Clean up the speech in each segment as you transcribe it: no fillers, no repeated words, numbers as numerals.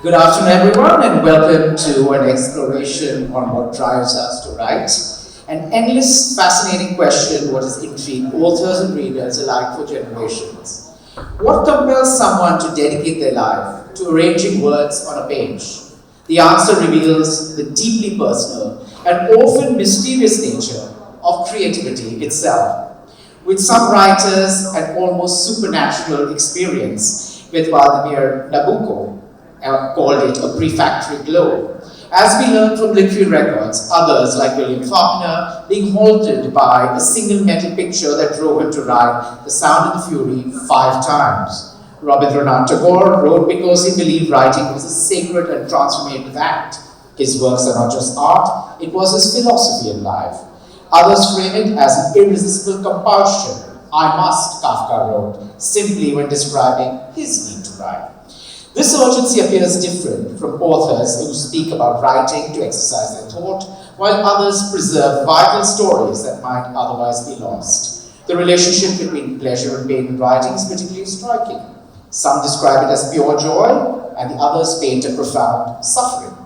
Good afternoon, everyone, and welcome to an exploration on what drives us to write. An endless, fascinating question what has intrigued authors and readers alike for generations. What compels someone to dedicate their life to arranging words on a page? The answer reveals the deeply personal and often mysterious nature of creativity itself. With some writers, an almost supernatural experience with Vladimir Nabokov called it a prefatory glow. As we learn from literary records, others like William Faulkner being halted by a single metal picture that drove him to write The Sound and the Fury 5 times. Rabindranath Tagore wrote because he believed writing was a sacred and transformative act. His works are not just art, it was his philosophy in life. Others frame it as an irresistible compulsion. I must, Kafka wrote, simply when describing his need to write. This urgency appears different from authors who speak about writing to exercise their thought, while others preserve vital stories that might otherwise be lost. The relationship between pleasure and pain in writing is particularly striking. Some describe it as pure joy, and the others paint a profound suffering.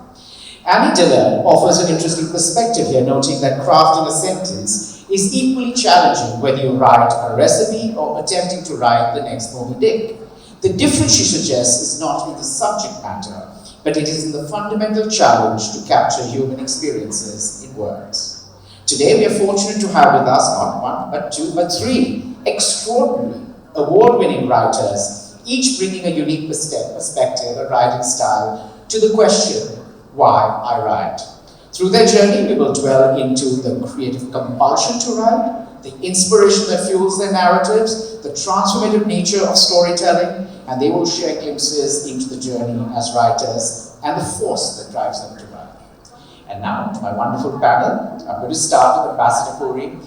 Annie Dillon offers an interesting perspective here, noting that crafting a sentence is equally challenging whether you write a recipe or attempting to write the next Moby Dick. The difference she suggests is not in the subject matter, but it is in the fundamental challenge to capture human experiences in words. Today we are fortunate to have with us not one, but two, but three extraordinary, award-winning writers, each bringing a unique perspective and writing style to the question, why I write. Through their journey, we will dwell into the creative compulsion to write, the inspiration that fuels their narratives, the transformative nature of storytelling, and they will share glimpses into the journey as writers and the force that drives them to write. And now, to my wonderful panel, I'm going to start with Ambassador Puri.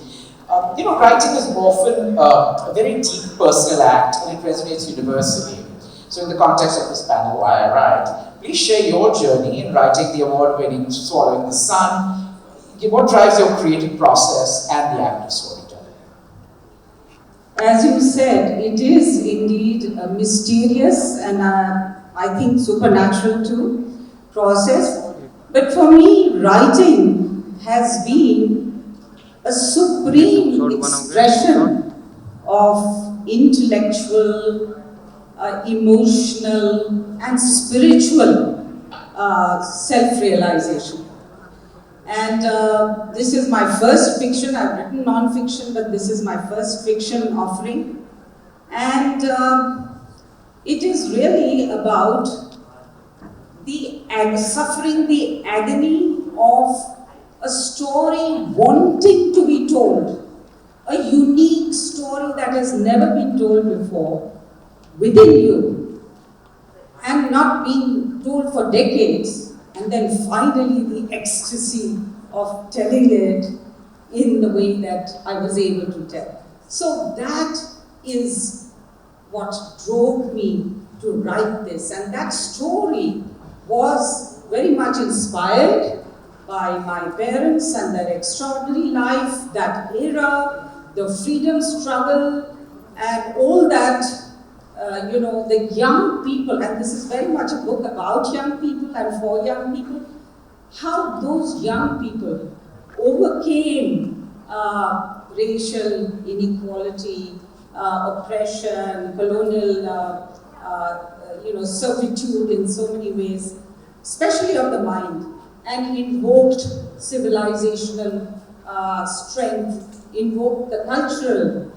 Writing is often a very deep personal act, and it resonates universally. So in the context of this panel, Why I Write, please share your journey in writing the award-winning Swallowing the Sun. What drives your creative process and the act of storytelling? As you said, it is indeed a mysterious and I think supernatural too process. But for me, writing has been a supreme expression of intellectual, emotional and spiritual self-realization. And this is my first fiction. I've written non-fiction, but this is my first fiction offering. And it is really about the suffering, the agony of a story wanting to be told, a unique story that has never been told before, within you, and not being told for decades, and then finally the ecstasy of telling it in the way that I was able to tell. So that is what drove me to write this, and that story was very much inspired by my parents and their extraordinary life, that era, the freedom struggle, and all that. The young people, and this is very much a book about young people and for young people, how those young people overcame racial inequality, oppression, colonial, servitude in so many ways, especially of the mind, and invoked civilizational strength, invoked the cultural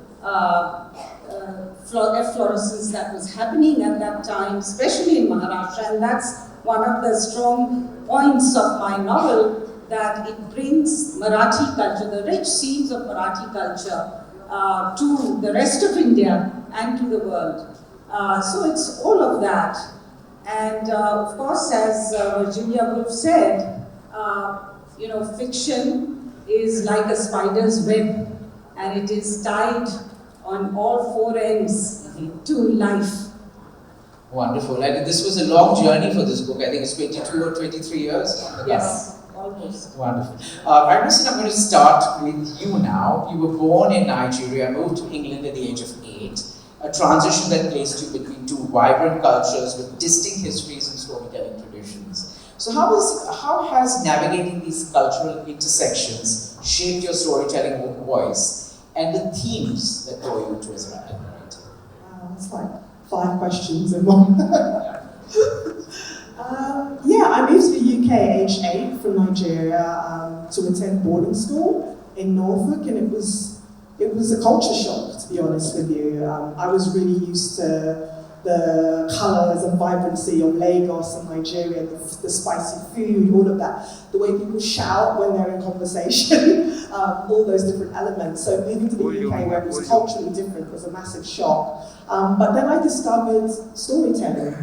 efflorescence that was happening at that time, especially in Maharashtra, and that's one of the strong points of my novel, that it brings Marathi culture, the rich seeds of Marathi culture, to the rest of India and to the world. So it's all of that. And of course, as Virginia Woolf said, fiction is like a spider's web, and it is tied on all four ends to life. Wonderful. And this was a long journey for this book. I think it's 22 or 23 years. Yes, almost. Wonderful. Irenosen, I'm going to start with you now. You were born in Nigeria, moved to England at the age of 8. A transition that placed you between two vibrant cultures with distinct histories and storytelling traditions. So how has navigating these cultural intersections shaped your storytelling voice and the themes that draw you to as a writer? It's like 5 questions in one. Yeah, I moved to the UK aged 8 from Nigeria to attend boarding school in Norfolk, and it was a culture shock, to be honest with you. I was really used to the colours and vibrancy of Lagos and Nigeria, the spicy food, all of that, the way people shout when they're in conversation, all those different elements. So moving to the UK, where it was culturally different, was a massive shock. But then I discovered storytelling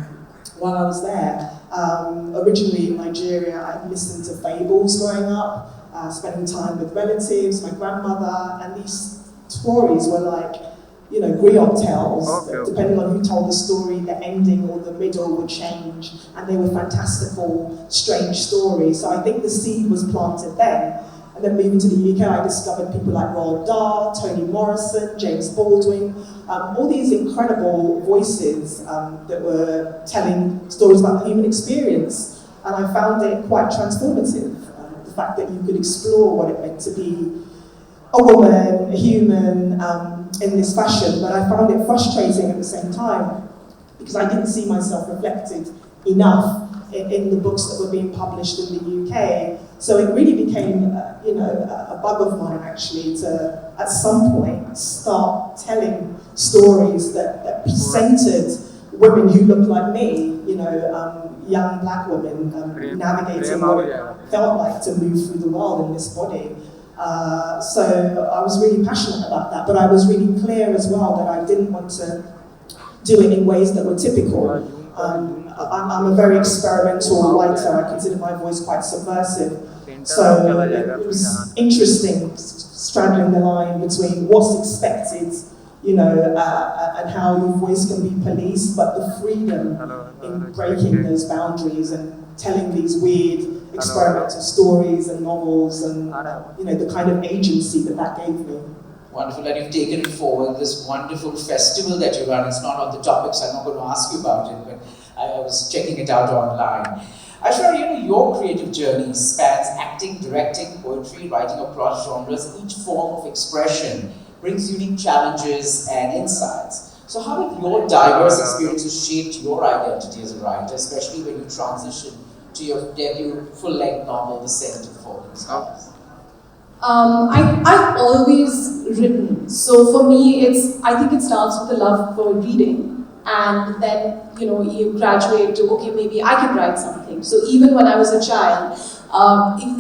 while I was there. Originally in Nigeria, I listened to fables growing up, spending time with relatives, my grandmother, and these stories were like, you know, griot tales. Depending on who told the story, the ending or the middle would change, and they were fantastical, strange stories. So I think the seed was planted then. And then moving to the UK, I discovered people like Roald Dahl, Toni Morrison, James Baldwin, all these incredible voices that were telling stories about the human experience. And I found it quite transformative, the fact that you could explore what it meant to be a woman, a human, in this fashion. But I found it frustrating at the same time, because I didn't see myself reflected enough in the books that were being published in the UK. So it really became, a bug of mine actually to, at some point, start telling stories that centered women who looked like me, young black women navigating what it felt like to move through the world in this body. So I was really passionate about that, but I was really clear as well that I didn't want to do it in ways that were typical. I'm a very experimental writer. I consider my voice quite subversive. So it was interesting straddling the line between what's expected, and how your voice can be policed, but the freedom in breaking those boundaries and telling these weird experimental stories and novels and, the kind of agency that gave me. Wonderful, and you've taken it forward, this wonderful festival that you run. It's not on the topic, so I'm not going to ask you about it, but I was checking it out online. Aishwarya, your creative journey spans acting, directing, poetry, writing across genres. Each form of expression brings unique challenges and insights. So how have your diverse experiences shaped your identity as a writer, especially when you transition to your debut full-length novel, The Scent of Falling Stars? I've always written, so for me I think it starts with the love for reading, and then you graduate to, okay, maybe I can write something. So even when I was a child,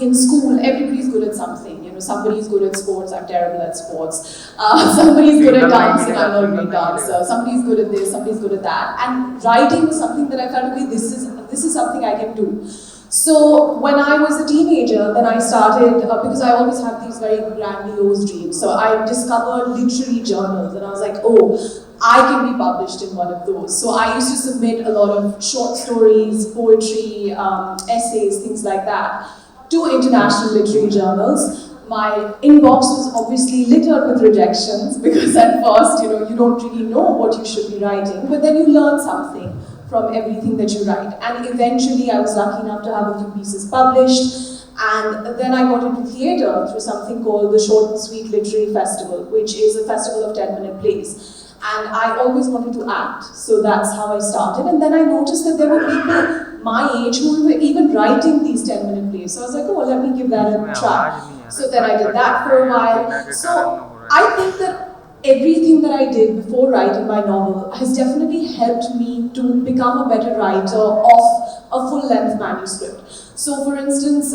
in school everybody's good at something. Somebody's good at sports, I'm terrible at sports. Somebody's good at dancing, I'm not a great dancer. Somebody's good at this, somebody's good at that. And writing was something that I felt, okay, this is something I can do. So when I was a teenager, then I started, because I always had these very grandiose dreams, so I discovered literary journals, and I was like, oh, I can be published in one of those. So I used to submit a lot of short stories, poetry, essays, things like that, to international literary journals. My inbox was obviously littered with rejections, because at first, you don't really know what you should be writing, but then you learn something from everything that you write. And eventually I was lucky enough to have a few pieces published, and then I got into theatre through something called the Short and Sweet Literary Festival, which is a festival of 10-minute plays. And I always wanted to act, so that's how I started. And then I noticed that there were people my age who were even writing these 10-minute plays. So I was like, oh, let me give that a try. So then I did that for a while. So I think that everything that I did before writing my novel has definitely helped me to become a better writer of a full-length manuscript. So for instance,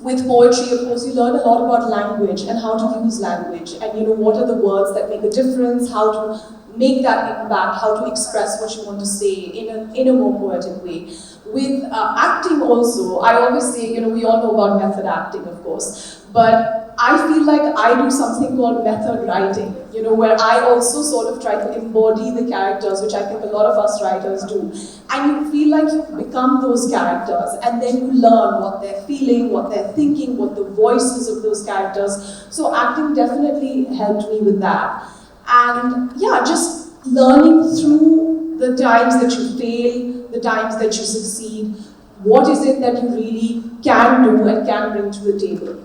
with poetry, of course, you learn a lot about language and how to use language, and what are the words that make a difference, how to make that impact, how to express what you want to say in a more poetic way. With acting also, I always say, we all know about method acting, of course, but I feel like I do something called method writing, where I also sort of try to embody the characters, which I think a lot of us writers do. And you feel like you become those characters, and then you learn what they're feeling, what they're thinking, what the voices of those characters. So acting definitely helped me with that. And yeah, just learning through the times that you fail, the times that you succeed, what is it that you really can do and can bring to the table.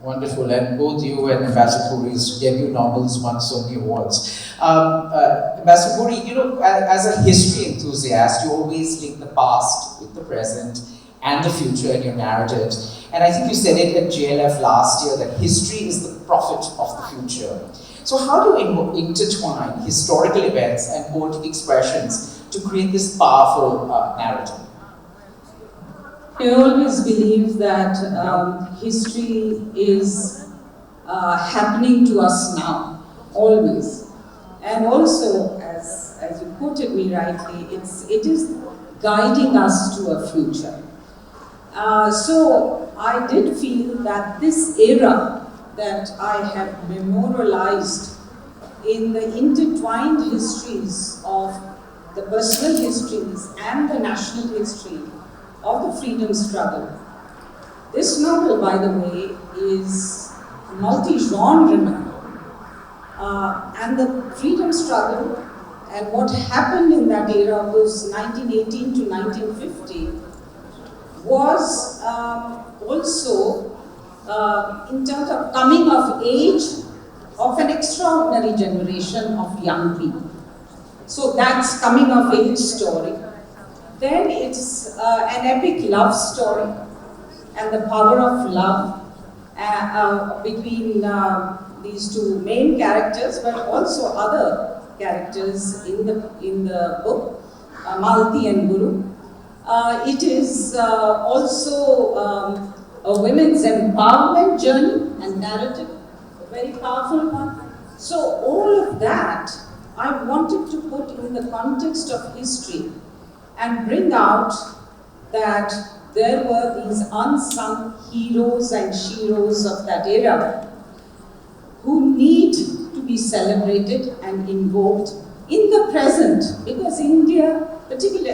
Wonderful, and both you and Ambassador Puri's debut novels won so many awards. Ambassador Puri, you know, as a history enthusiast, you always link the past with the present and the future in your narratives. And I think you said it at JLF last year that history is the prophet of the future. So how do you intertwine historical events and poetic expressions to create this powerful narrative? I always believe that history is happening to us now, always. And also, as you quoted me rightly, it is guiding us to a future. So I did feel that this era that I have memorialized in the intertwined histories of the personal histories and the national history of the freedom struggle. This novel, by the way, is multi-genre, and the freedom struggle and what happened in that era was 1918 to 1950 was also in terms of coming of age of an extraordinary generation of young people. So that's coming of age story. Then it's an epic love story and the power of love between these two main characters, but also other characters in the book, Malti and Guru. It is also a women's empowerment journey and narrative, a very powerful one. So all of that I wanted to put in the context of history and bring out that there were these unsung heroes and sheroes of that era who need to be celebrated and invoked in the present, because India, particularly,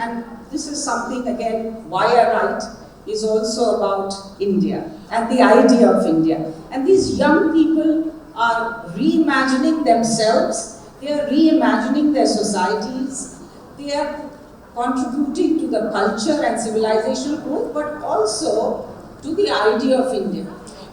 and this is something again, why I write, is also about India and the idea of India. And these young people are reimagining themselves, they are reimagining their societies, they are contributing to the culture and civilizational growth, but also to the idea of India.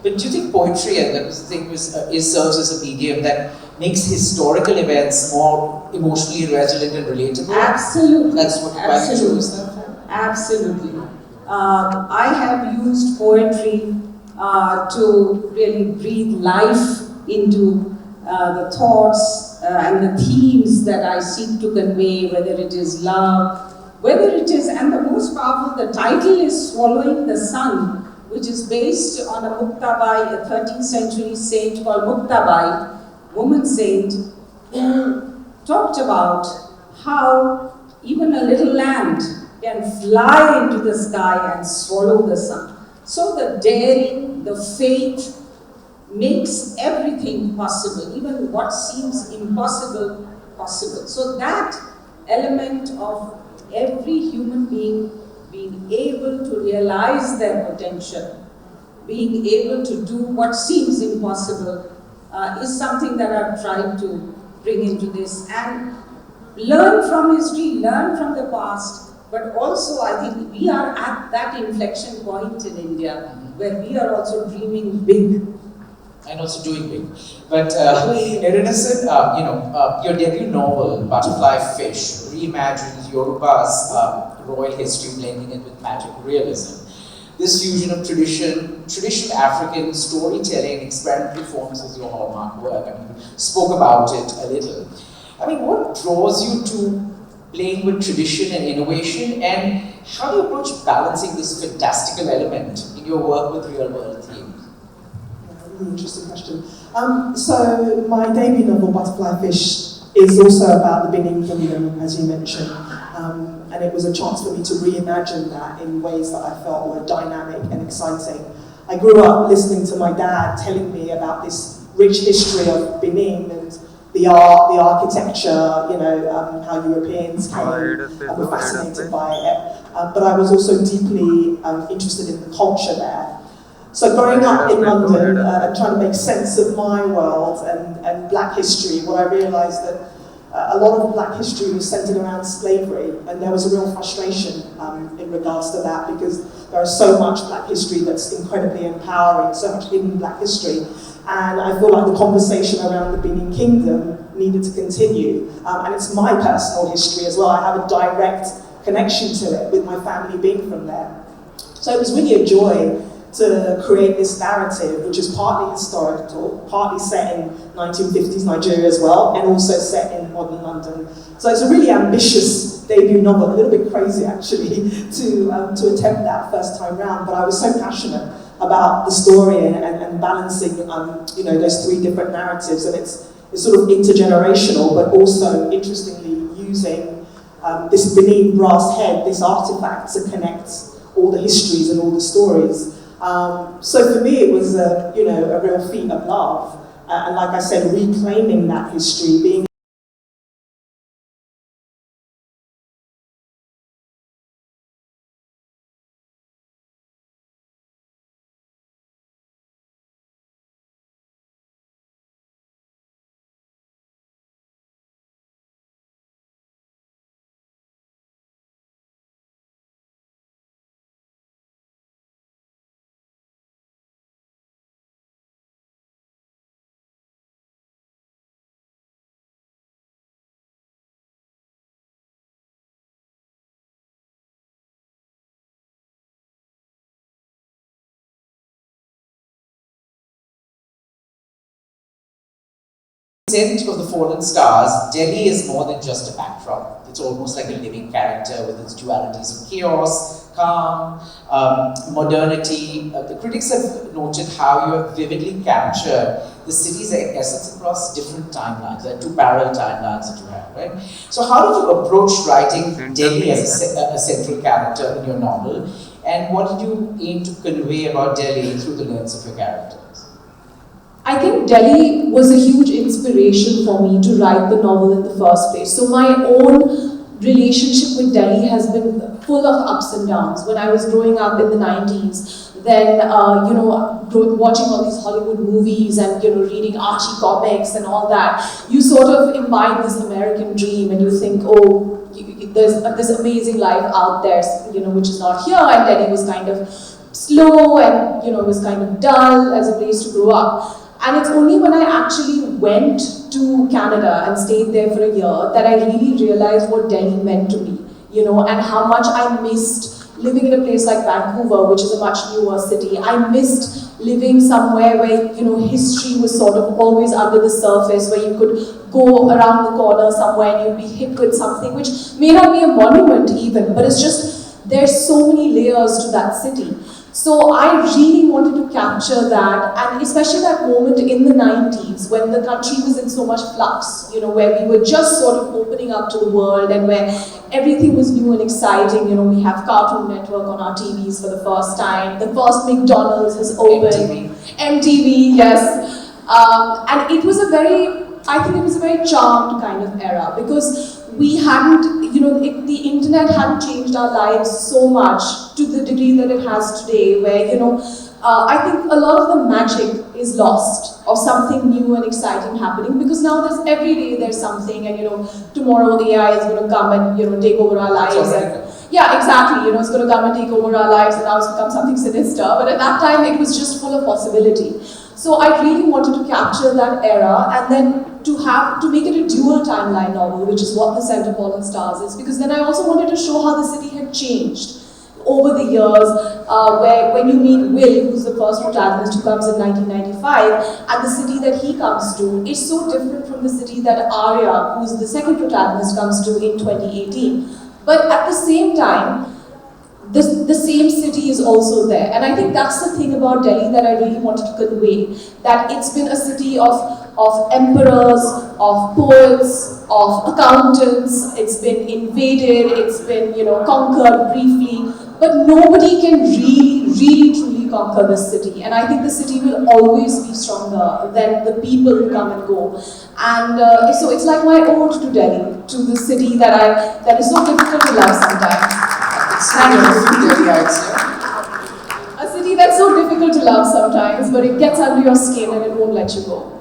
But do you think poetry, and that thing serves as a medium that makes historical events more emotionally resonant and relatable? Absolutely. That's what why you chose that? Absolutely. I have used poetry to really breathe life into the thoughts and the themes that I seek to convey, whether it is love, whether it is, and the most powerful, the title is Swallowing the Sun, which is based on a Muktabai, a 13th century saint called Muktabai, woman saint, who talked about how even a little land can fly into the sky and swallow the sun. So the daring, the faith makes everything possible, even what seems impossible, possible. So that element of every human being being able to realize their potential, being able to do what seems impossible, is something that I've tried to bring into this and learn from history, learn from the past, but also I think we are at that inflection point in India where we are also dreaming big. And also doing big. But Irenosen, your debut novel, Butterfly Fish, reimagines Yoruba's royal history, blending it with magic realism. This fusion of traditional African storytelling and experimental forms is your hallmark work. I mean, you spoke about it a little. I mean, what draws you to playing with tradition and innovation, and how do you approach balancing this fantastical element in your work with real-world themes? Really interesting question. So my debut novel, Butterfly Fish, is also about the Benin Kingdom, as you mentioned, and it was a chance for me to reimagine that in ways that I felt were dynamic and exciting. I grew up listening to my dad telling me about this rich history of Benin and the art, the architecture, how Europeans came and were fascinated by it. But I was also deeply interested in the culture there. So growing up in London and trying to make sense of my world and black history, what I realised that a lot of black history was centered around slavery, and there was a real frustration in regards to that, because there is so much black history that's incredibly empowering, so much hidden black history. And I feel like the conversation around the Benin Kingdom needed to continue. And it's my personal history as well. I have a direct connection to it with my family being from there. So it was really a joy to create this narrative, which is partly historical, partly set in 1950s Nigeria as well, and also set in modern London. So it's a really ambitious debut novel, a little bit crazy actually, to attempt that first time round, but I was so passionate about the story and balancing those three different narratives, and it's sort of intergenerational, but also interestingly using this Benin brass head, this artifact, to connect all the histories and all the stories. So for me, it was a real feat of love, and like I said, reclaiming that history, being Descent of the Fallen Stars, Delhi is more than just a backdrop. It's almost like a living character with its dualities of chaos, calm, modernity. The critics have noted how you have vividly captured the city's essence across different timelines. There are two parallel timelines that you have, right? So how did you approach writing Delhi as a central character in your novel? And what did you aim to convey about Delhi through the lens of your characters? I think Delhi was a huge inspiration for me to write the novel in the first place. So my own relationship with Delhi has been full of ups and downs. When I was growing up in the 90s, then watching all these Hollywood movies and reading Archie comics and all that, you sort of imbibe this American dream and you think, oh, there's this amazing life out there, which is not here. And Delhi was kind of slow and it was kind of dull as a place to grow up. And it's only when I actually went to Canada and stayed there for a year that I really realized what Delhi meant to me, and how much I missed living in a place like Vancouver, which is a much newer city. I missed living somewhere where, history was sort of always under the surface, where you could go around the corner somewhere and you'd be hit with something, which may not be a monument even, but it's just, there's so many layers to that city. So I really wanted to capture that, and especially that moment in the 90s when the country was in so much flux, where we were just sort of opening up to the world and where everything was new and exciting. We have Cartoon Network on our TVs for the first time. The first McDonald's has opened. MTV, yes. And it was I think it was a very charmed kind of era, because we hadn't, the internet hadn't changed our lives so much to the degree that it has today, where, I think a lot of the magic is lost of something new and exciting happening, because now every day there's something, and tomorrow AI is going to come and take over our lives. Yeah, exactly. It's going to come and take over our lives, and now it's become something sinister. But at that time, it was just full of possibility. So I really wanted to capture that era, and then to make it a dual timeline novel, which is what Descent of Fallen Stars is, because then I also wanted to show how the city had changed over the years, where when you meet Will, who's the first protagonist who comes in 1995, and the city that he comes to is so different from the city that Arya, who's the second protagonist, comes to in 2018. But at the same time, the same city is also there. And I think that's the thing about Delhi that I really wanted to convey, that it's been a city of emperors, of poets, of accountants. It's been invaded, it's been conquered briefly, but nobody can really truly conquer this city. And I think the city will always be stronger than the people who come and go. And so it's like my ode to Delhi, to the city that is so difficult to love sometimes. A city that's so difficult to love sometimes, but it gets under your skin and it won't let you go.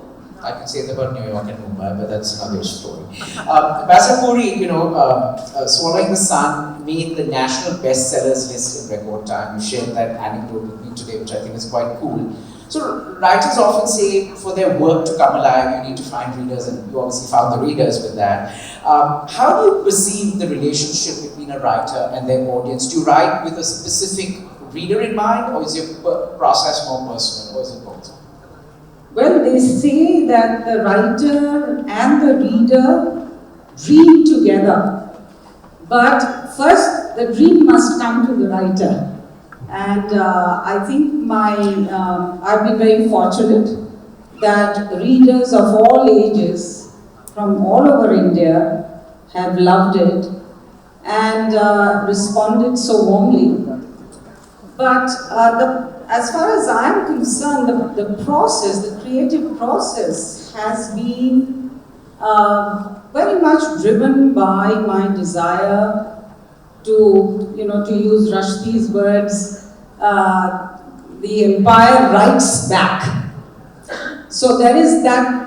I could say that about New York and Mumbai, but that's another story. Ambassador Puri, Swallowing the Sun made the national bestsellers list in record time. You shared that anecdote with me today, which I think is quite cool. So writers often say for their work to come alive, you need to find readers, and you obviously found the readers with that. How do you perceive the relationship between a writer and their audience? Do you write with a specific reader in mind, or is your process more personal, or is it both? Well, they say that the writer and the reader dream together. But first, the dream must come to the writer. And I think I've been very fortunate that readers of all ages from all over India have loved it and responded so warmly. But as far as I am concerned, the process, the creative process has been very much driven by my desire to use Rushdie's words, the empire writes back. So there is that,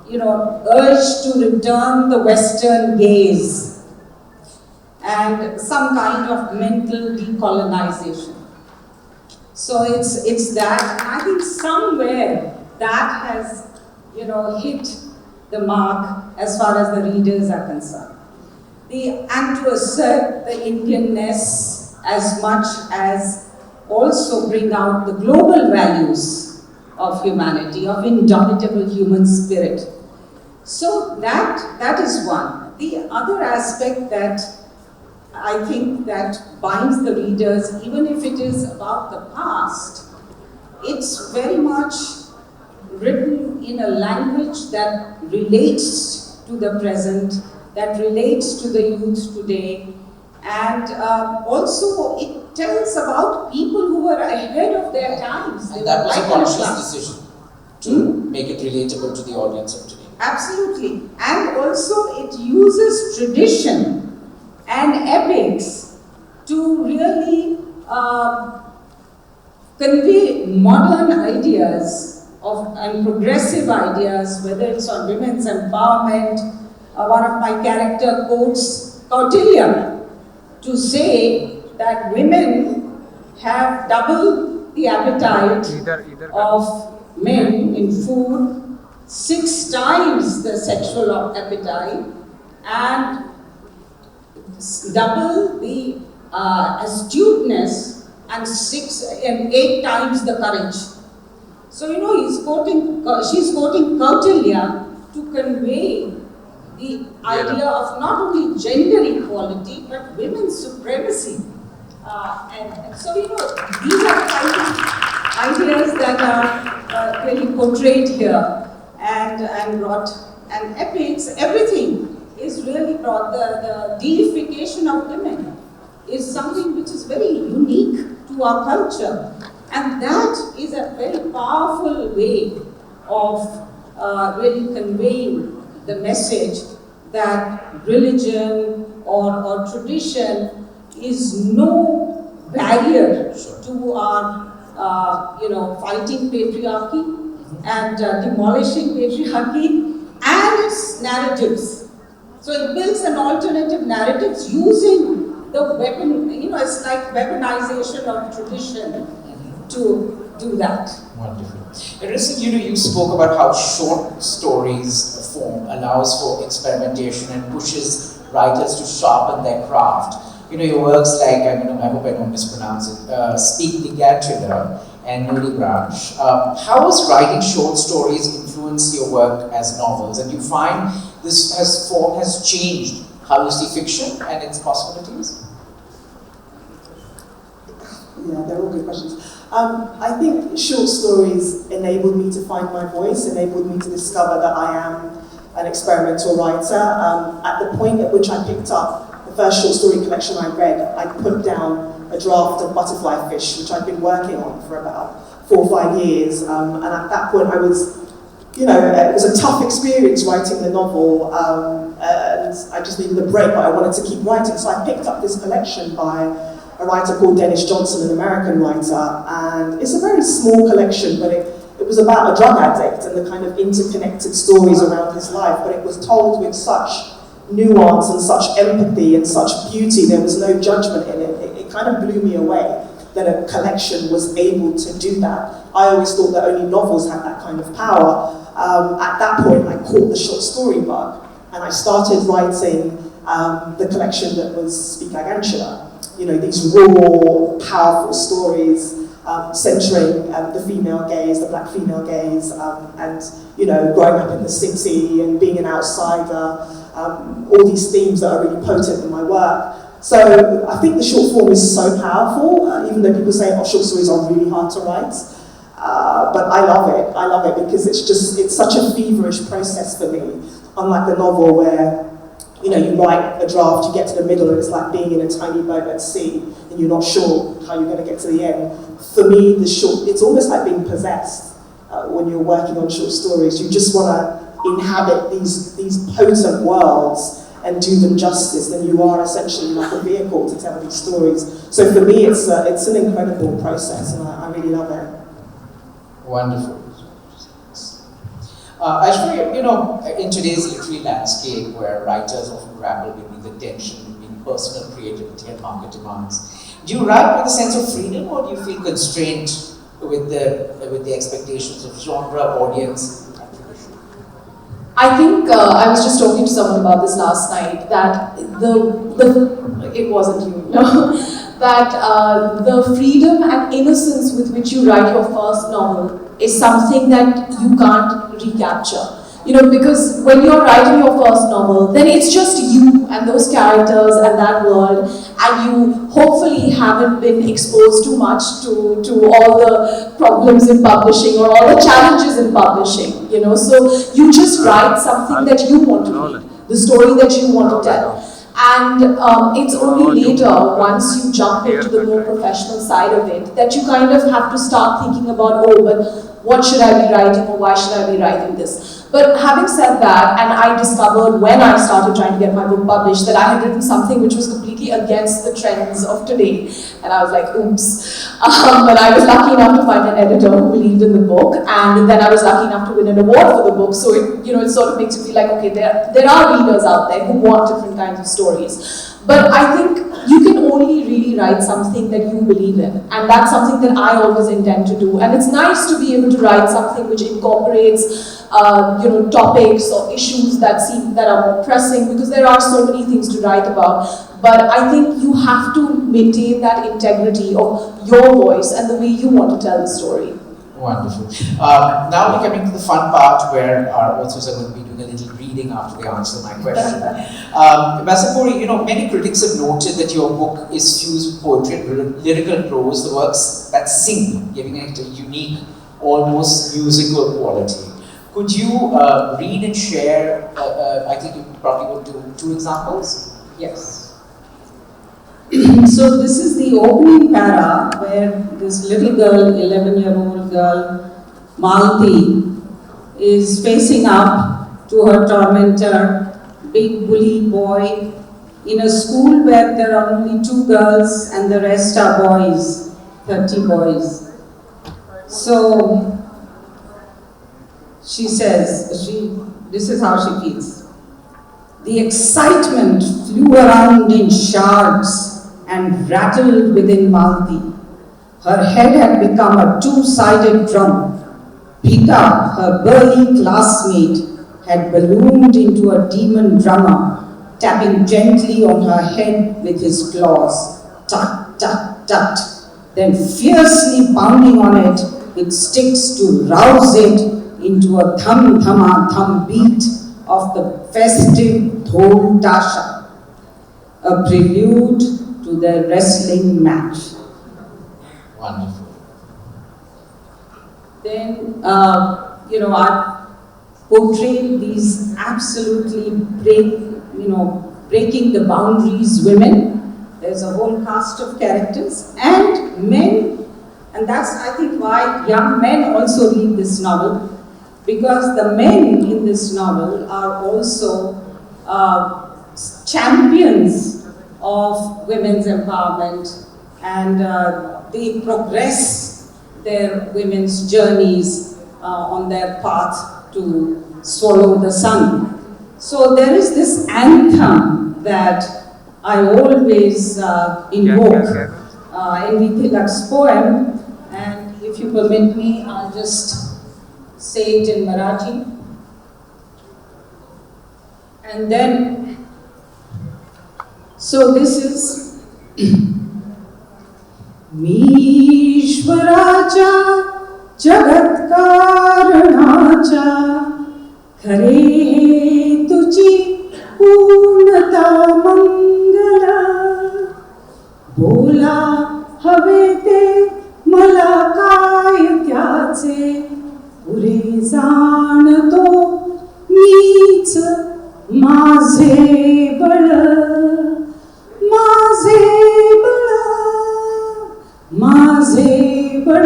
urge to return the Western gaze and some kind of mental decolonization. So it's that, and I think somewhere that has, hit the mark as far as the readers are concerned. And to assert the Indianness as much as also bring out the global values of humanity, of indomitable human spirit. So that is one. The other aspect that I think that binds the readers, even if it is about the past, it's very much written in a language that relates to the present, that relates to the youth today, and also it tells about people who were ahead of their times. And that was a conscious decision to make it relatable to the audience of today. Absolutely. And also it uses tradition and epics to really convey modern ideas and progressive ideas, whether it's on women's empowerment. One of my character quotes Kautilya to say that women have double the appetite of men in food, 6 times the sexual appetite, and double the astuteness, and 8 times the courage. So she's quoting Kautilya to convey the idea of not only gender equality but women's supremacy. And so these are the kind of ideas that are really portrayed here and brought. And epics, everything is really brought. The deification of women is something which is very unique to our culture. And that is a very powerful way of really conveying the message that religion or tradition is no barrier to our, fighting patriarchy and demolishing patriarchy and its narratives. So it builds an alternative narratives using the weapon, it's like weaponization of tradition to do that. Wonderful. Recently, you spoke about how short stories form allows for experimentation and pushes writers to sharpen their craft. Your works like, I hope I don't mispronounce it, Speak the Gatula and Nudie Branch. How has writing short stories influenced your work as novels? And do you find this form has changed how you see fiction and its possibilities? Yeah, they're all good questions. I think short stories enabled me to find my voice, enabled me to discover that I am an experimental writer. At the point at which I picked up the first short story collection I read, I put down a draft of Butterfly Fish, which I'd been working on for about 4 or 5 years. And at that point I was, it was a tough experience writing the novel, and I just needed a break, but I wanted to keep writing. So I picked up this collection by a writer called Dennis Johnson, an American writer, and it's a very small collection, but it was about a drug addict and the kind of interconnected stories around his life, but it was told with such nuance and such empathy and such beauty. There was no judgment in it. It kind of blew me away that a collection was able to do that. I always thought that only novels had that kind of power. At that point, I caught the short story bug, and I started writing the collection that was Speak Agantia. You know, these raw, powerful stories centering the female gaze, the black female gaze, and, you know, growing up in the city and being an outsider, all these themes that are really potent in my work. So I think the short form is so powerful, even though people say, oh, short stories are really hard to write. But I love it because it's such a feverish process for me, unlike the novel where, you know, you write a draft, you get to the middle, and it's like being in a tiny boat at sea, and you're not sure how you're going to get to the end. For me, it's almost like being possessed when you're working on short stories. You just want to inhabit these potent worlds and do them justice, then you are essentially like a vehicle to tell these stories. So for me, it's an incredible process, and I really love it. Wonderful. Aishwarya, you know, in today's literary landscape where writers often grapple between the tension between personal creativity and market demands, do you write with a sense of freedom, or do you feel constrained with the expectations of genre, audience? I think I was just talking to someone about this last night, that it wasn't you, no, that the freedom and innocence with which you write your first novel is something that you can't recapture. You know, because when you're writing your first novel, then it's just you and those characters and that world, and you hopefully haven't been exposed too much to all the problems in publishing or all the challenges in publishing, you know. So you just write something that you want to read, the story that you want to tell. And it's only later, once you jump into the more professional side of it, that you kind of have to start thinking about, oh, but what should I be writing, or why should I be writing this? But having said that, and I discovered when I started trying to get my book published that I had written something which was completely against the trends of today. And I was like, oops. But I was lucky enough to find an editor who believed in the book, and then I was lucky enough to win an award for the book. So it sort of makes you feel like, okay, there are readers out there who want different kinds of stories. But I think you can only really write something that you believe in, and that's something that I always intend to do. And it's nice to be able to write something which incorporates topics or issues that are more pressing, because there are so many things to write about. But I think you have to maintain that integrity of your voice and the way you want to tell the story. Wonderful. Now we're coming to the fun part where our authors are going to be doing a little reading after they answer my question. Asad Puri, many critics have noted that your book is fused with poetry and lyrical prose, the works that sing, giving it a unique, almost musical quality. Could you read and share, I think you probably would do 2 examples? Yes. So this is the opening para where this little girl, 11-year-old girl, Malti, is facing up to her tormentor, big bully boy, in a school where there are only 2 girls and the rest are boys, 30 boys. So she says, this is how she feels. The excitement flew around in shards and rattled within Malti. Her head had become a 2-sided drum. Pika, her burly classmate, had ballooned into a demon drummer, tapping gently on her head with his claws. Tut, tut, tut. Then fiercely pounding on it with sticks to rouse it into a thum thama thum beat of the festive dhol tasha, a prelude to the wrestling match. Wonderful. Then, I've portrayed these absolutely breaking the boundaries women. There's a whole cast of characters and men, and that's, I think, why young men also read this novel, because the men in this novel are also champions of women's empowerment, and they progress their women's journeys on their path to swallow the sun. So there is this anthem that I always invoke in Tilak's poem, and if you permit me, I'll just say it in Marathi. And then, so this is मी ईश्वराच्या जगत कारणाच्या खरे तुझी पूर्णता मंगल बोला हवे ते मला काय त्याचे पुरे जाणतो मीच माझे बळ माझे बळ माझे बळ.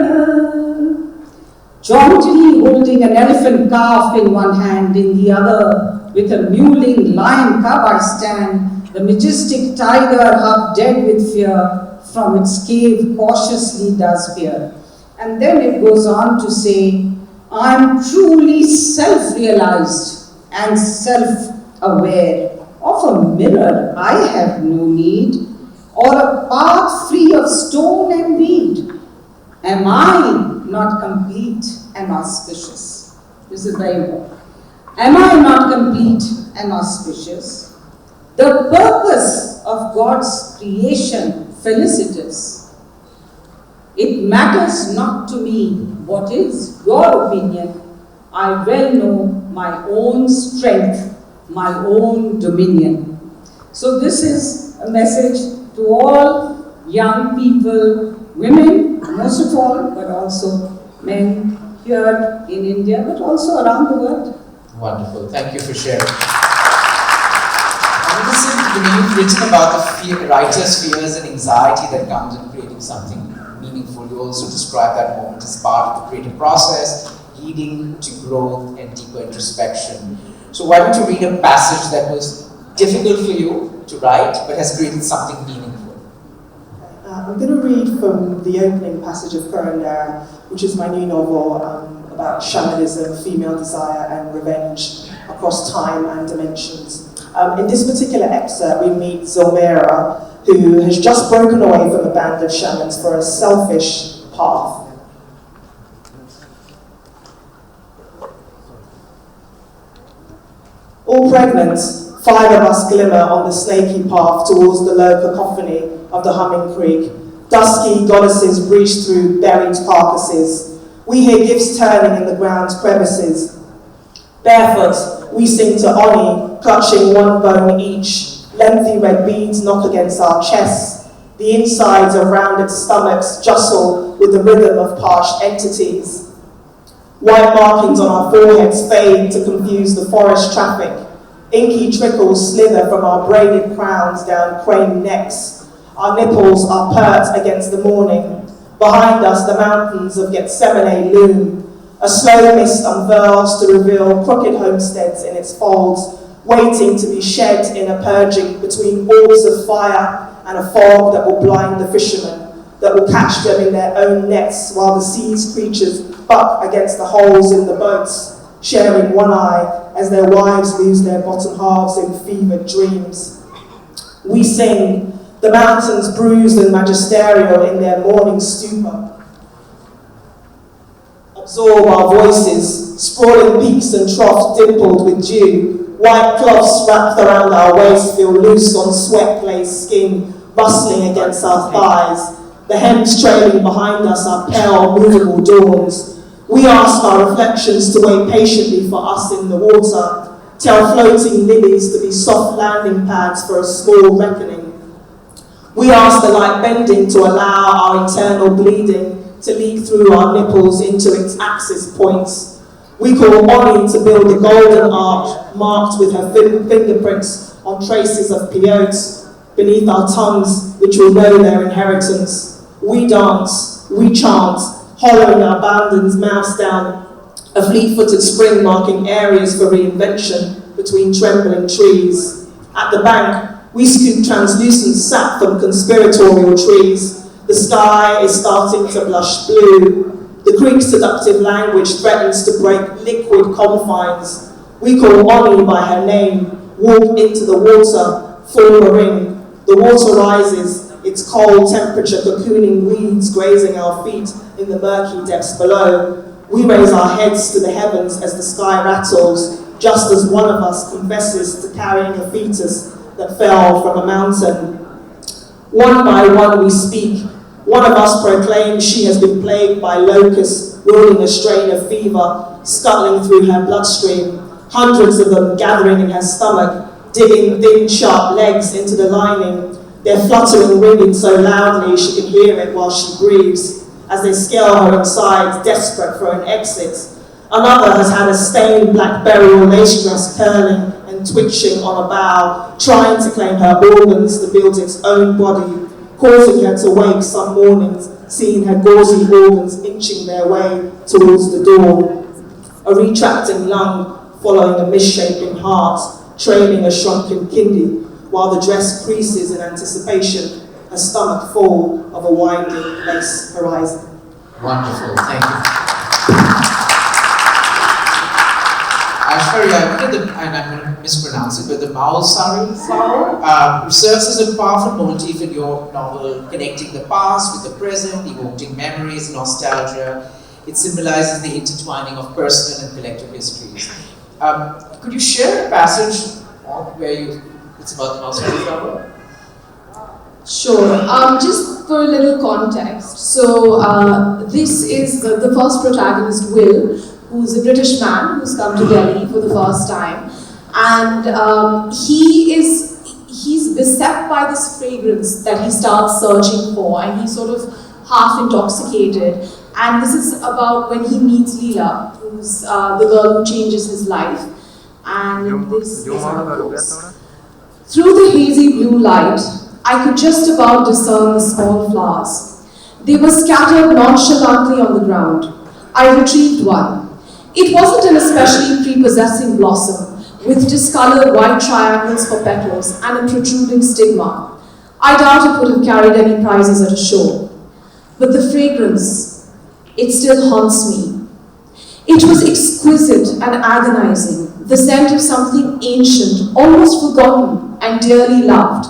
Jauntily holding an elephant calf in one hand, in the other, with a mewling lion cub I stand, the majestic tiger half dead with fear, from its cave cautiously does peer. And then it goes on to say, I am truly self-realized and self-aware. Of a mirror I have no need, or a path free of stone and weed. Am I not complete and auspicious? This is very important. Am I not complete and auspicious? The purpose of God's creation felicitous. It matters not to me what is your opinion. I well know my own strength, my own dominion. So this is a message to all young people, women most of all, but also men here in India, but also around the world. Wonderful. Thank you for sharing. You've written about the writer's fears and anxiety that comes in creating something meaningful. You also describe that moment as part of the creative process, leading to growth and deeper introspection. So why don't you read a passage that was difficult for you to write, but has created something meaningful? I'm going to read from the opening passage of Kurandara, which is my new novel about shamanism, female desire and revenge across time and dimensions. In this particular excerpt, we meet Zomera, who has just broken away from a band of shamans for a selfish path. All pregnant, 5 of us glimmer on the snaky path towards the low cacophony of the humming creek. Dusky goddesses breach through buried carcasses. We hear gifts turning in the ground's crevices. Barefoot, we sing to Oni, clutching one bone each. Lengthy red beads knock against our chests. The insides of rounded stomachs jostle with the rhythm of parched entities. White markings on our foreheads fade to confuse the forest traffic. Inky trickles slither from our braided crowns down craned necks. Our nipples are pert against the morning. Behind us, the mountains of Gethsemane loom. A slow mist unfurls to reveal crooked homesteads in its folds, waiting to be shed in a purging between orbs of fire and a fog that will blind the fishermen, that will catch them in their own nets while the sea's creatures buck against the holes in the boats, sharing one eye as their wives lose their bottom halves in fevered dreams. We sing, the mountains bruised and magisterial in their morning stupor. Absorb our voices, sprawling peaks and troughs dimpled with dew. White cloths wrapped around our waist feel loose on sweat-glazed skin, rustling against our thighs. The hems trailing behind us are pale, movable dawns. We ask our reflections to wait patiently for us in the water, tell floating lilies to be soft landing pads for a small reckoning. We ask the light bending to allow our internal bleeding to leak through our nipples into its axis points. We call Oni to build a golden arch marked with her fingerprints on traces of peyotes beneath our tongues, which will know their inheritance. We dance, we chant, hollowing our abandoned mouths down, a fleet-footed spring marking areas for reinvention between trembling trees. At the bank, we scoop translucent sap from conspiratorial trees. The sky is starting to blush blue. The Greek seductive language threatens to break liquid confines. We call Oni by her name, walk into the water, form a ring. The water rises, its cold temperature cocooning weeds grazing our feet in the murky depths below. We raise our heads to the heavens as the sky rattles, just as one of us confesses to carrying a fetus that fell from a mountain. One by one we speak. One of us proclaims she has been plagued by locusts, wielding a strain of fever, scuttling through her bloodstream, hundreds of them gathering in her stomach, digging thin, sharp legs into the lining, their fluttering ringing so loudly she can hear it while she breathes, as they scale her inside, desperate for an exit. Another has had a stained black burial lace dress curling and twitching on a bough, trying to claim her organs to build its own body, causing her to wake some mornings, seeing her gauzy organs inching their way towards the door. A retracting lung following a misshapen heart, trailing a shrunken kidney, while the dress creases in anticipation, her stomach full of a winding lace horizon. Wonderful, thank you. Aishwarya, and I'm going to mispronounce it, but the Maulsari flower serves as a powerful motif in your novel, connecting the past with the present, evoking memories, nostalgia. It symbolizes the intertwining of personal and collective histories. Could you share a passage where it's about the Maulsari flower? Sure. Just for a little context. So this is the first protagonist, Will, who's a British man who's come to Delhi for the first time, and he's beset by this fragrance that he starts searching for, and he's sort of half intoxicated. And this is about when he meets Leela, who's the girl who changes his life. And this is how it goes. Through the hazy blue light, I could just about discern the small flowers. They were scattered nonchalantly on the ground. I retrieved one. It wasn't an especially prepossessing blossom, with discolored white triangles for petals and a protruding stigma. I doubt it would have carried any prizes at a show. But the fragrance, it still haunts me. It was exquisite and agonizing, the scent of something ancient, almost forgotten and dearly loved,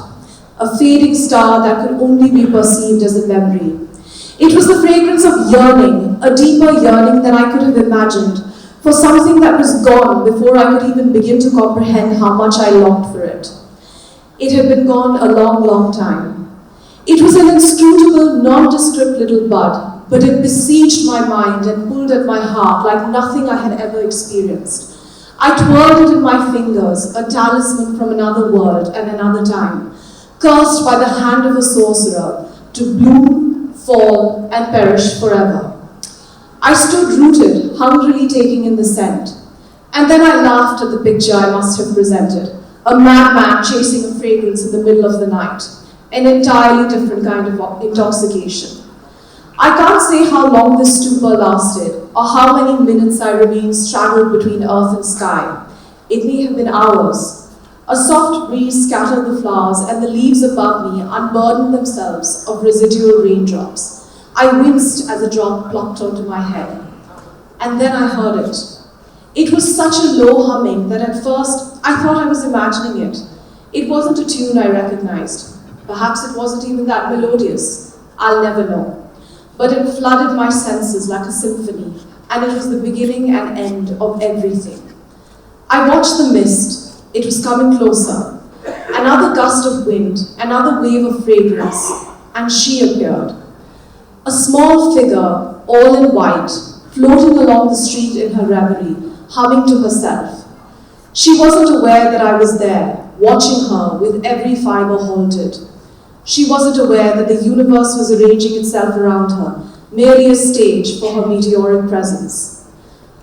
a fading star that could only be perceived as a memory. It was the fragrance of yearning, a deeper yearning than I could have imagined, for something that was gone before I could even begin to comprehend how much I longed for it. It had been gone a long, long time. It was an inscrutable, nondescript little bud, but it besieged my mind and pulled at my heart like nothing I had ever experienced. I twirled it in my fingers, a talisman from another world and another time, cursed by the hand of a sorcerer to bloom, fall, and perish forever. I stood rooted, hungrily taking in the scent, and then I laughed at the picture I must have presented, a madman chasing a fragrance in the middle of the night, an entirely different kind of intoxication. I can't say how long this stupor lasted, or how many minutes I remained straddled between earth and sky. It may have been hours. A soft breeze scattered the flowers, and the leaves above me unburdened themselves of residual raindrops. I winced as a drop plucked onto my head. And then I heard it. It was such a low humming that at first I thought I was imagining it. It wasn't a tune I recognized. Perhaps it wasn't even that melodious. I'll never know. But it flooded my senses like a symphony, and it was the beginning and end of everything. I watched the mist. It was coming closer. Another gust of wind, another wave of fragrance, and she appeared. A small figure, all in white, floating along the street in her reverie, humming to herself. She wasn't aware that I was there, watching her with every fiber halted. She wasn't aware that the universe was arranging itself around her, merely a stage for her meteoric presence.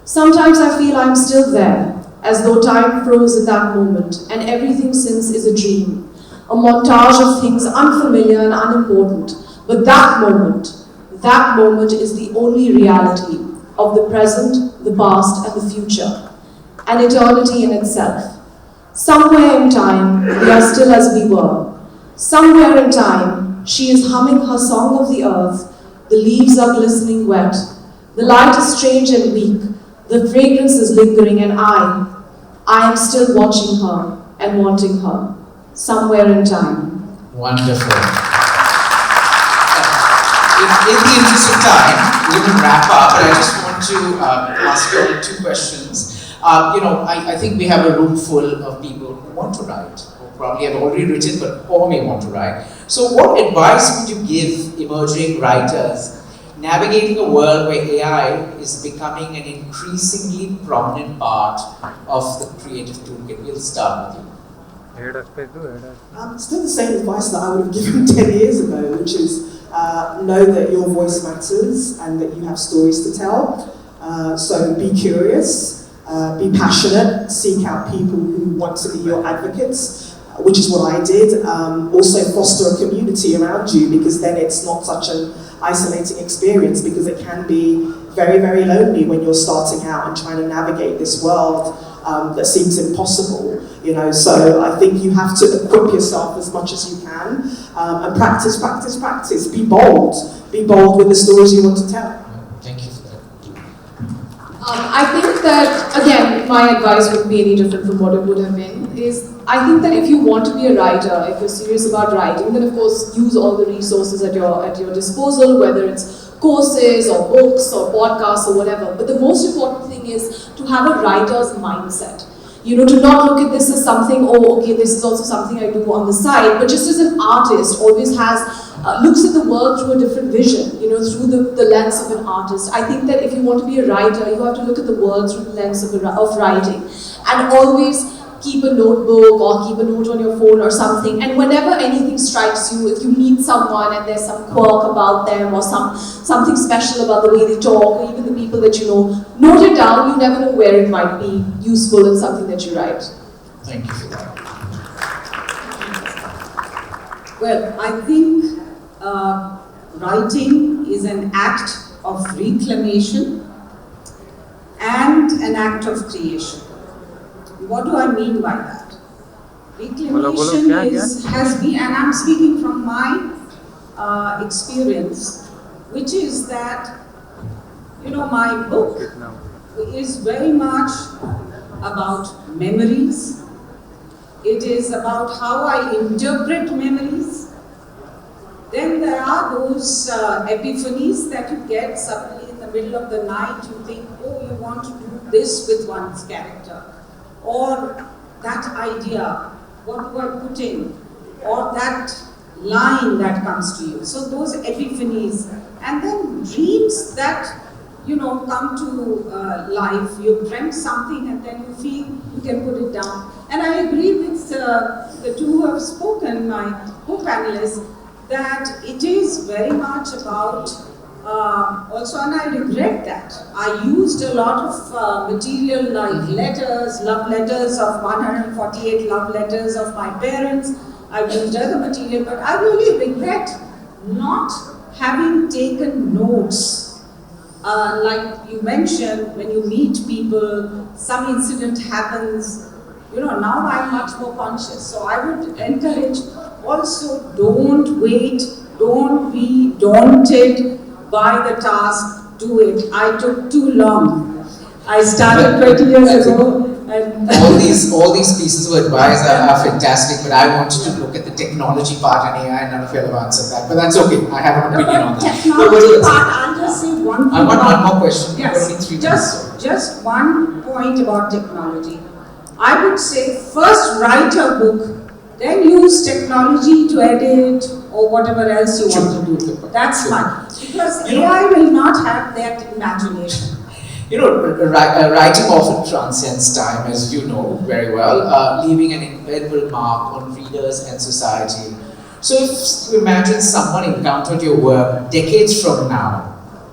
Sometimes I feel I'm still there, as though time froze at that moment, and everything since is a dream, a montage of things unfamiliar and unimportant, but that moment is the only reality of the present, the past, and the future, an eternity in itself. Somewhere in time, we are still as we were. Somewhere in time, she is humming her song of the earth, the leaves are glistening wet, The light is strange and weak. The fragrance is lingering, and I am still watching her and wanting her, somewhere in time. Wonderful. In the interest of time, we're going to wrap up, but I just want to ask you all 2 questions. I think we have a room full of people who want to write, who probably have already written, or may want to write. So what advice would you give emerging writers navigating a world where AI is becoming an increasingly prominent part of the creative toolkit? We'll start with you. Still the same advice that I would have given 10 years ago, which is know that your voice matters and that you have stories to tell. So be curious, be passionate, seek out people who want to be your advocates, which is what I did. Also foster a community around you, because then it's not such an isolating experience, because it can be very, very lonely when you're starting out and trying to navigate this world that seems impossible, so I think you have to equip yourself as much as you can, and practice, be bold with the stories you want to tell. Thank you for that. I think that, again, my advice wouldn't be any different from what it would have been, is I think that if you want to be a writer, if you're serious about writing, then of course use all the resources at your disposal, whether it's courses or books or podcasts or whatever. But the most important thing is to have a writer's mindset. To not look at this as something, this is also something I do on the side, but just as an artist always looks at the world through a different vision, through the lens of an artist. I think that if you want to be a writer, you have to look at the world through the lens of writing, and always keep a notebook or keep a note on your phone or something, and whenever anything strikes you, if you meet someone and there's some quirk about them or something special about the way they talk, or even the people that you know, note it down. You never know where it might be useful in something that you write. Thank you for that. Well, I think writing is an act of reclamation and an act of creation. What do I mean by that? Reclamation has been, and I'm speaking from my experience, which is that, my book is very much about memories. It is about how I interpret memories. Then there are those epiphanies that you get suddenly in the middle of the night. You think, you want to do this with one's character. Or that idea, what do I put in? Or that line that comes to you. So those epiphanies, and then dreams that, come to life. You've dreamt something and then you feel you can put it down. And I agree with the 2 who have spoken, my co-panelists, that it is very much about also, and I regret that. I used a lot of material like letters, love letters of 148 love letters of my parents. I've used other material, but I really regret not having taken notes. Like you mentioned, when you meet people, some incident happens, now I'm much more conscious. So I would encourage also, don't wait, don't be daunted by the task, do it. I took too long. I started 20 years ago. And all these pieces of advice are fantastic, but I wanted to look at the technology part in AI, and none of you have answered that. But that's okay, I have an opinion on that. Technology part, I'll just say one thing. I want one more question. Yes, just one point about technology. I would say first write a book, then use technology to edit or whatever else you want to do. That's fine. Because AI will not have that imagination. Writing often transcends time, as you know very well, leaving an indelible mark on readers and society. So if you imagine someone encountered your work decades from now,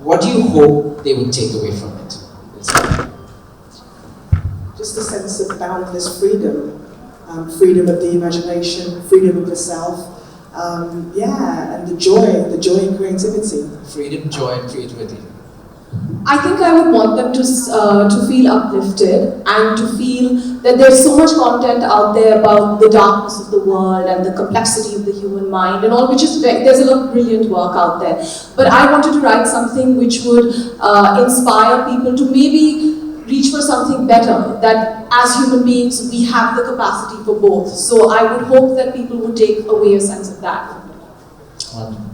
what do you hope they would take away from it? Just a sense of boundless freedom. Freedom of the imagination, freedom of the self, and the joy in creativity. Freedom, joy, and creativity. I think I would want them to feel uplifted and to feel that there's so much content out there about the darkness of the world and the complexity of the human mind and all, which is there's a lot of brilliant work out there. But I wanted to write something which would inspire people to maybe reach for something better, that as human beings we have the capacity for both. So I would hope that people would take away a sense of that.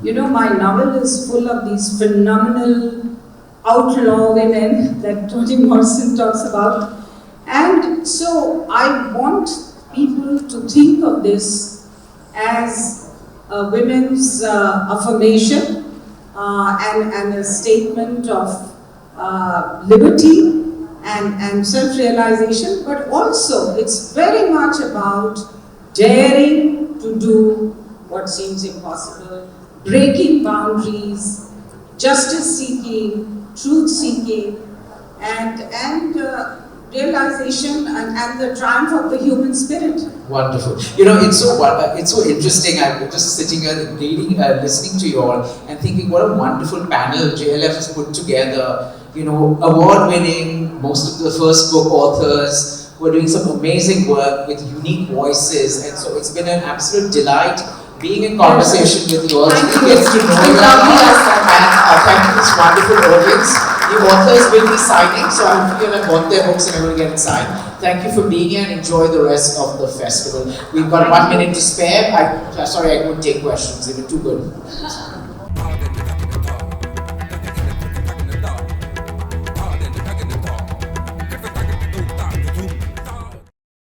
You know, my novel is full of these phenomenal outlaw women that Toni Morrison talks about. And so I want people to think of this as a women's affirmation and a statement of liberty and self-realization, but also it's very much about daring to do what seems impossible, breaking boundaries, justice-seeking, truth-seeking, and realization and the triumph of the human spirit. Wonderful. You know, it's so interesting. I'm just sitting here reading, listening to you all and thinking what a wonderful panel JLF has put together. You know, award-winning, most of the first book authors who are doing some amazing work with unique voices, and so it's been an absolute delight being in conversation with you all, to get to know you all, and thank you to this wonderful audience. The authors will be signing, so hopefully I've bought their books and everyone will get it signed. Thank you for being here and enjoy the rest of the festival. We've got 1 minute to spare. Sorry, I couldn't take questions, they were too good.